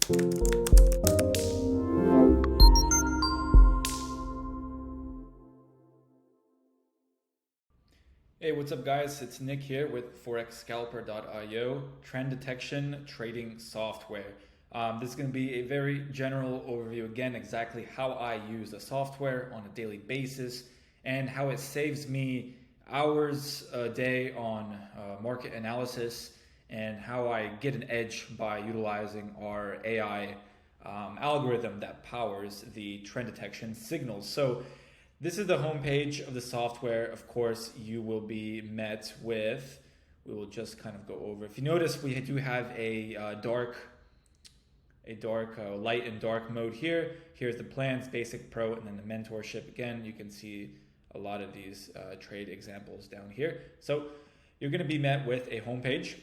Hey, what's up guys? It's Nick here with ForexScalper.io, trend detection trading software. This is going to be a very general overview, again, exactly how I use the software on a daily basis and how it saves me hours a day on market analysis and how I get an edge by utilizing our AI algorithm that powers the trend detection signals. So this is the homepage of the software. Of course, you will be met with, we will just kind of go over. If you notice, we do have a light and dark mode here. Here's the plans, basic, pro, and then the mentorship. Again, you can see a lot of these trade examples down here. So you're going to be met with a homepage.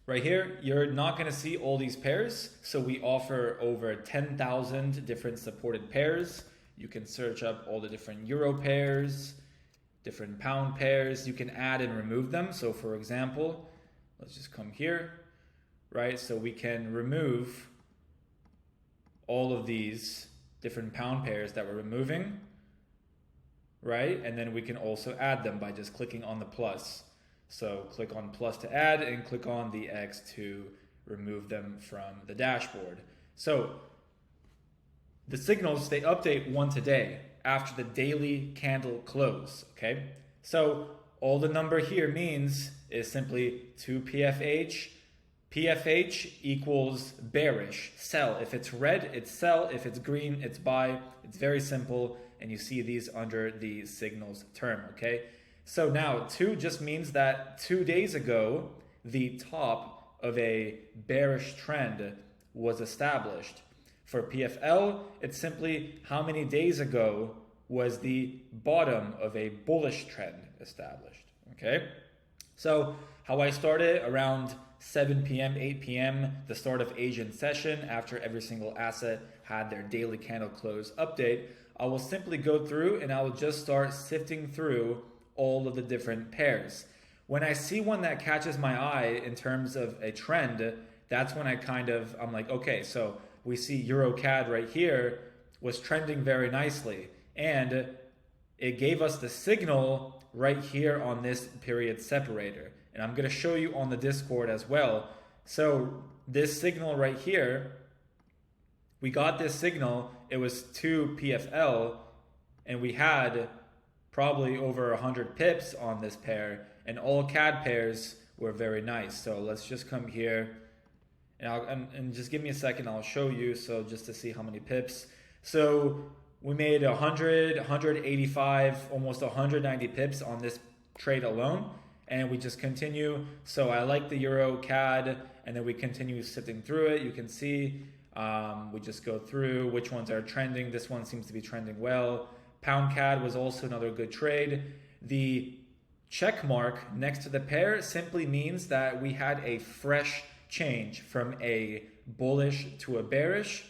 Right here, you're not going to see all these pairs. So we offer over 10,000 different supported pairs. You can search up all the different euro pairs, different pound pairs. You can add and remove them. So for example, let's just come here, right? So we can remove all of these different pound pairs that we're removing, right? And then we can also add them by just clicking on the plus. So click on plus to add and click on the X to remove them from the dashboard. So the signals, they update once a day after the daily candle close, okay? So all the number here means is simply 2 PFH. PFH equals bearish, sell. If it's red, it's sell. If it's green, it's buy. It's very simple, and you see these under the signals term, okay? So now 2 just means that 2 days ago, the top of a bearish trend was established. For PFL, it's simply how many days ago was the bottom of a bullish trend established, okay? So how I started around 7 p.m., 8 p.m., the start of Asian session, after every single asset had their daily candle close update, I will simply go through and I will just start sifting through all of the different pairs. When I see one that catches my eye in terms of a trend, that's when I'm like, okay, so we see Euro CAD right here was trending very nicely, and it gave us the signal right here on this period separator. And I'm going to show you on the Discord as well. So this signal right here, we got this signal, it was 2 PFL, and we had probably over 100 pips on this pair, and all CAD pairs were very nice. So let's just come here. And just give me a second, I'll show you, so just to see how many pips. So we made 100, 185, almost 190 pips on this trade alone, and we just continue. So I like the Euro CAD, and then we continue sifting through it. You can see we just go through which ones are trending. This one seems to be trending well. Pound CAD was also another good trade. The check mark next to the pair simply means that we had a fresh change from a bullish to a bearish,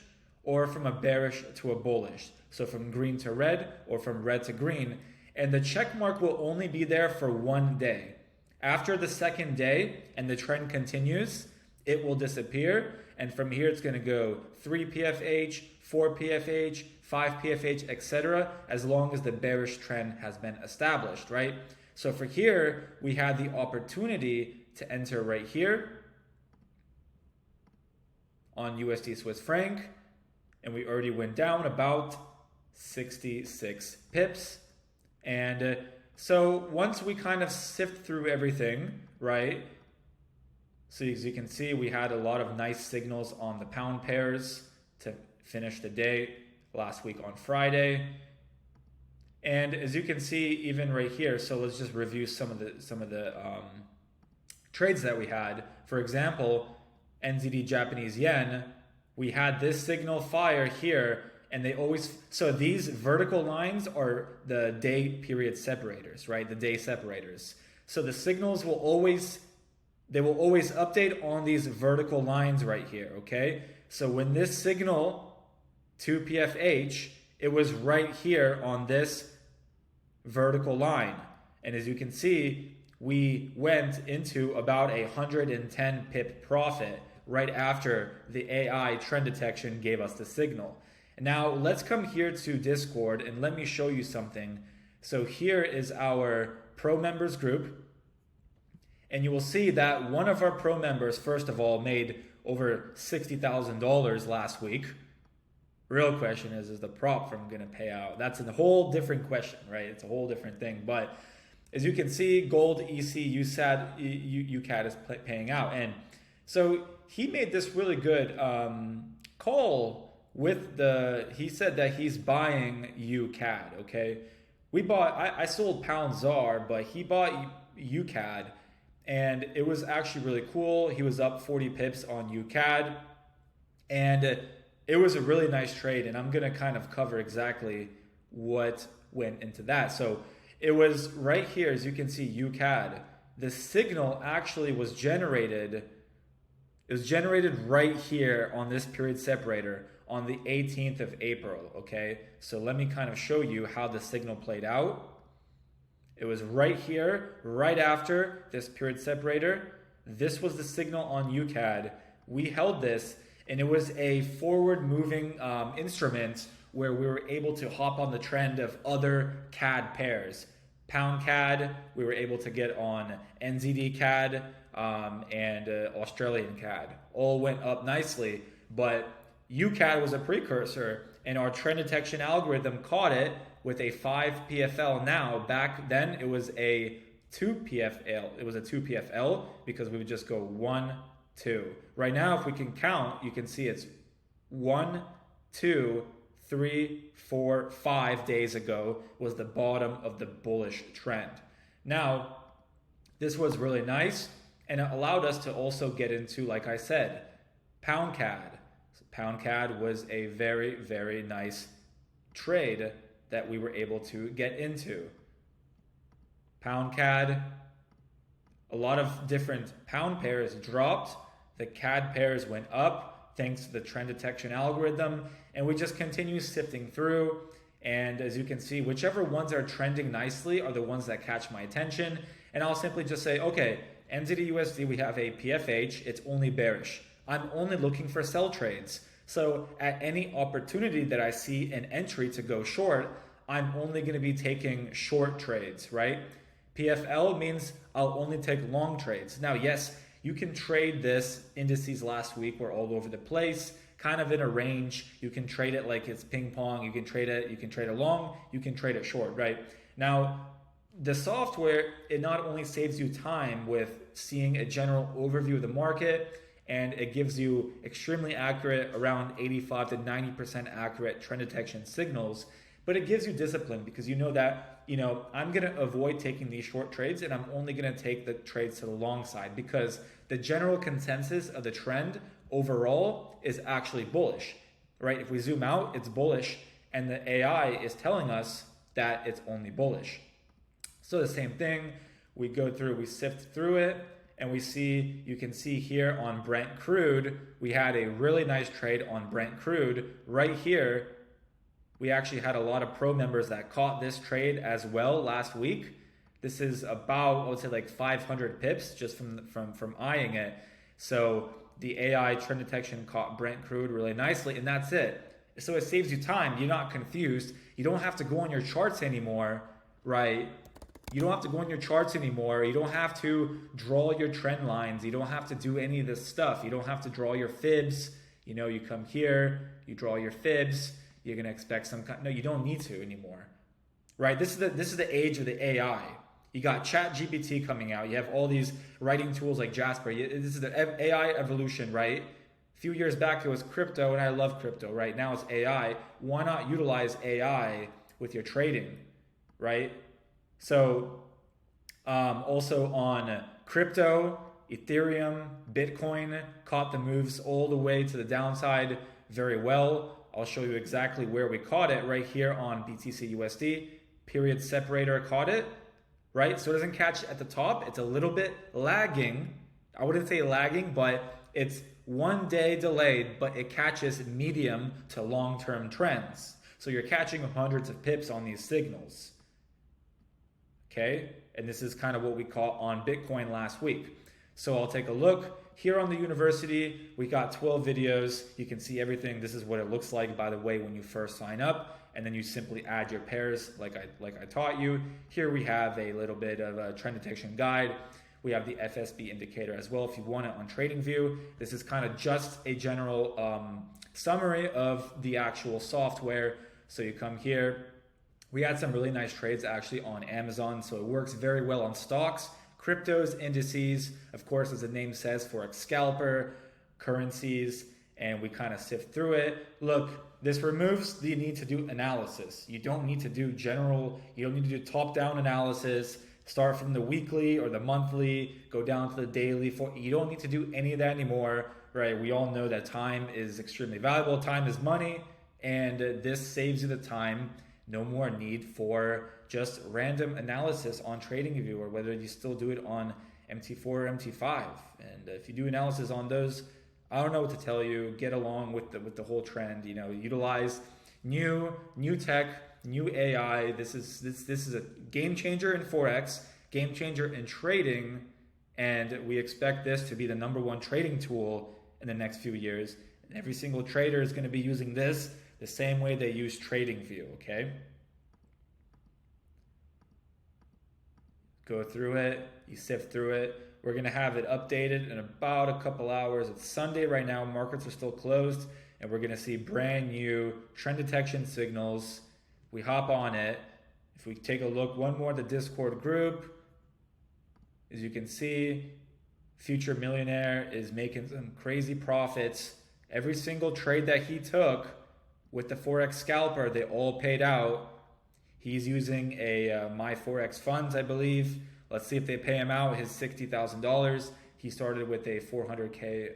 or from a bearish to a bullish. So from green to red, or from red to green. And the check mark will only be there for 1 day. After the second day and the trend continues, it will disappear. And from here, it's going to go 3 PFH, 4 PFH, 5 PFH, etc. as long as the bearish trend has been established, right? So for here, we had the opportunity to enter right here on USD Swiss franc, and we already went down about 66 pips. And so once we kind of sift through everything, right? So as you can see, we had a lot of nice signals on the pound pairs to finish the day last week on Friday. And as you can see, even right here, so let's just review some of the trades that we had. For example, NZD Japanese yen, we had this signal fire here, and they always, so these vertical lines are the day period separators, right? The day separators. So the signals will always, they will always update on these vertical lines right here, okay? So when this signal 2 PFH, it was right here on this vertical line. And as you can see, we went into about a 110 pip profit right after the AI trend detection gave us the signal. Now let's come here to Discord and let me show you something. So here is our pro members group. And you will see that one of our pro members, first of all, made over $60,000 last week. Real question is the prop firm going to pay out? That's a whole different question, right? It's a whole different thing. But as you can see, gold, EC, UCAD is paying out. And so he made this really good call with he said that he's buying UCAD, okay? I sold pound ZAR, but he bought UCAD. And it was actually really cool. He was up 40 pips on UCAD. And it was a really nice trade. And I'm going to kind of cover exactly what went into that. So it was right here, as you can see, UCAD. The signal actually was generated. It was generated right here on this period separator on the 18th of April. Okay. So let me kind of show you how the signal played out. It was right here, right after this period separator. This was the signal on UCAD. We held this, and it was a forward moving instrument where we were able to hop on the trend of other CAD pairs. Pound CAD, we were able to get on NZD CAD and Australian CAD. All went up nicely, but UCAD was a precursor, and our trend detection algorithm caught it with a 5 PFL now. Back then it was a 2 PFL. It was a 2 PFL because we would just go 1, 2. Right now, if we can count, you can see it's 1, 2, 3, 4, 5 days ago was the bottom of the bullish trend. Now, this was really nice, and it allowed us to also get into, like I said, pound CAD. Pound CAD was a very, very nice trade that we were able to get into. Pound CAD, a lot of different pound pairs dropped. The CAD pairs went up thanks to the trend detection algorithm, and we just continue sifting through. And as you can see, whichever ones are trending nicely are the ones that catch my attention. And I'll simply just say, okay, NZD USD, we have a PFH, it's only bearish. I'm only looking for sell trades. So at any opportunity that I see an entry to go short, I'm only going to be taking short trades, right? PFL means I'll only take long trades. Now, yes, you can trade this. Indices last week were all over the place, kind of in a range. You can trade it like it's ping pong. You can trade it long, you can trade it short, right? Now, the software, it not only saves you time with seeing a general overview of the market, and it gives you extremely accurate, around 85 to 90% accurate trend detection signals, but it gives you discipline because you know that, I'm going to avoid taking these short trades and I'm only going to take the trades to the long side because the general consensus of the trend overall is actually bullish, right? If we zoom out, it's bullish, and the AI is telling us that it's only bullish. So the same thing, we sift through it, and you can see here on Brent crude, we had a really nice trade on Brent crude. Right here, we actually had a lot of pro members that caught this trade as well last week. This is about, I would say, like 500 pips just from eyeing it. So the AI trend detection caught Brent crude really nicely, and that's it. So it saves you time. You're not confused. You don't have to go on your charts anymore, right? You don't have to go on your charts anymore. You don't have to draw your trend lines. You don't have to do any of this stuff. You don't have to draw your fibs. You come here, you draw your fibs. You're going to expect no, you don't need to anymore, right? This is the age of the AI. You got ChatGPT coming out. You have all these writing tools like Jasper. This is the AI evolution, right? A few years back, it was crypto, and I love crypto, right? Now it's AI. Why not utilize AI with your trading, right? So also on crypto, Ethereum, Bitcoin caught the moves all the way to the downside very well. I'll show you exactly where we caught it right here on BTC USD. Period separator caught it, right? So it doesn't catch at the top. It's a little bit lagging. I wouldn't say lagging, but it's 1 day delayed, but it catches medium to long-term trends. So you're catching hundreds of pips on these signals. Okay, and this is kind of what we caught on Bitcoin last week. So I'll take a look. here on the university, we got 12 videos. You can see everything. This is what it looks like, by the way, when you first sign up. And then you simply add your pairs like I taught you. Here we have a little bit of a trend detection guide. We have the FSB indicator as well if you want it on TradingView. This is kind of just a general summary of the actual software. So you come here. We had some really nice trades actually on Amazon. So it works very well on stocks, cryptos, indices, of course, as the name says, ForexScalper, currencies, and we kind of sift through it. Look, this removes the need to do analysis. You don't need to do you don't need to do top-down analysis, start from the weekly or the monthly, go down to the daily. You don't need to do any of that anymore, right? We all know that time is extremely valuable. Time is money, and this saves you the time. No more need for just random analysis on TradingView, or whether you still do it on MT4 or MT5. And if you do analysis on those, I don't know what to tell you. Get along with the whole trend. Utilize new tech, new AI. This is a game changer in Forex, game changer in trading, and we expect this to be the #1 trading tool in the next few years. And every single trader is going to be using this the same way they use TradingView, okay? Go through it, you sift through it. We're going to have it updated in about a couple hours. It's Sunday right now, markets are still closed, and we're going to see brand new trend detection signals. We hop on it. If we take a look one more at the Discord group, as you can see, Future Millionaire is making some crazy profits. Every single trade that he took with the Forex Scalper, they all paid out. He's using a My Forex Funds, I believe. Let's see if they pay him out his $60,000. He started with a 400K,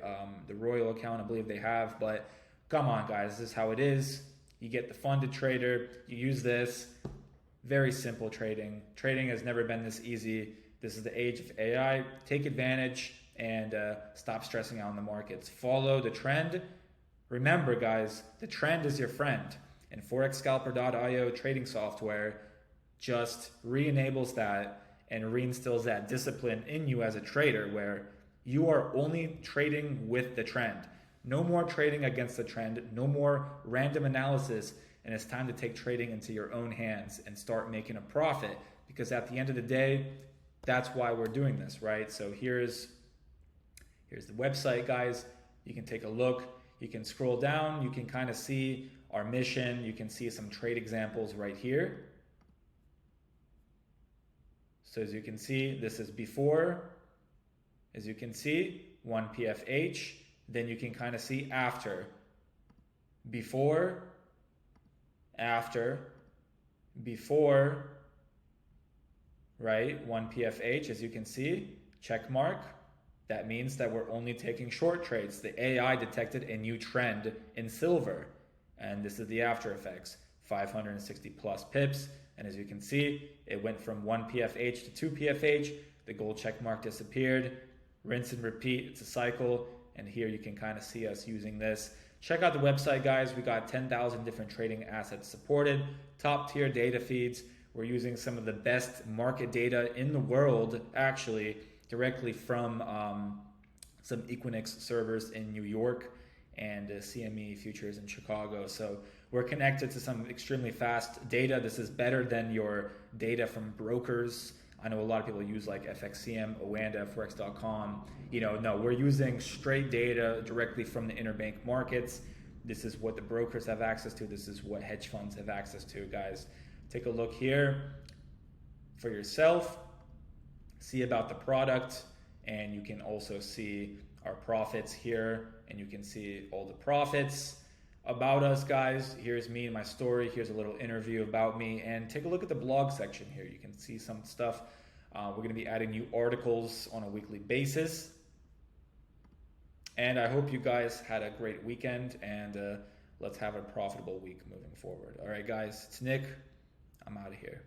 the Royal account, I believe they have. But come on, guys, this is how it is. You get the funded trader. You use this. Very simple trading. Trading has never been this easy. This is the age of AI. Take advantage and stop stressing out in the markets. Follow the trend. Remember, guys, the trend is your friend. And ForexScalper.io trading software just re-enables that and reinstills that discipline in you as a trader, where you are only trading with the trend. No more trading against the trend, no more random analysis, and it's time to take trading into your own hands and start making a profit, because at the end of the day, that's why we're doing this, right? So here's the website, guys. You can take a look. You can scroll down. You can kind of see our mission. You can see some trade examples right here. So as you can see, this is before. As you can see, 1 PFH. Then you can kind of see after. Before, after, before, right? 1 PFH, as you can see, check mark. That means that we're only taking short trades. The AI detected a new trend in silver. And this is the after effects, 560 plus pips. And as you can see, it went from 1 PFH to 2 PFH. The gold check mark disappeared. Rinse and repeat, it's a cycle. And here you can kind of see us using this. Check out the website, guys. We got 10,000 different trading assets supported, top tier data feeds. We're using some of the best market data in the world, actually, directly from some Equinix servers in New York and CME futures in Chicago. So we're connected to some extremely fast data. This is better than your data from brokers. I know a lot of people use like FXCM, Oanda, Forex.com. No, we're using straight data directly from the interbank markets. This is what the brokers have access to. This is what hedge funds have access to, guys. Take a look here for yourself. See about the product, and you can also see our profits here, and you can see all the profits. About us, guys, here's me and my story. Here's a little interview about me, and take a look at the blog section here. You can see some stuff. We're going to be adding new articles on a weekly basis, and I hope you guys had a great weekend, and let's have a profitable week moving forward. All right, guys, it's Nick. I'm out of here.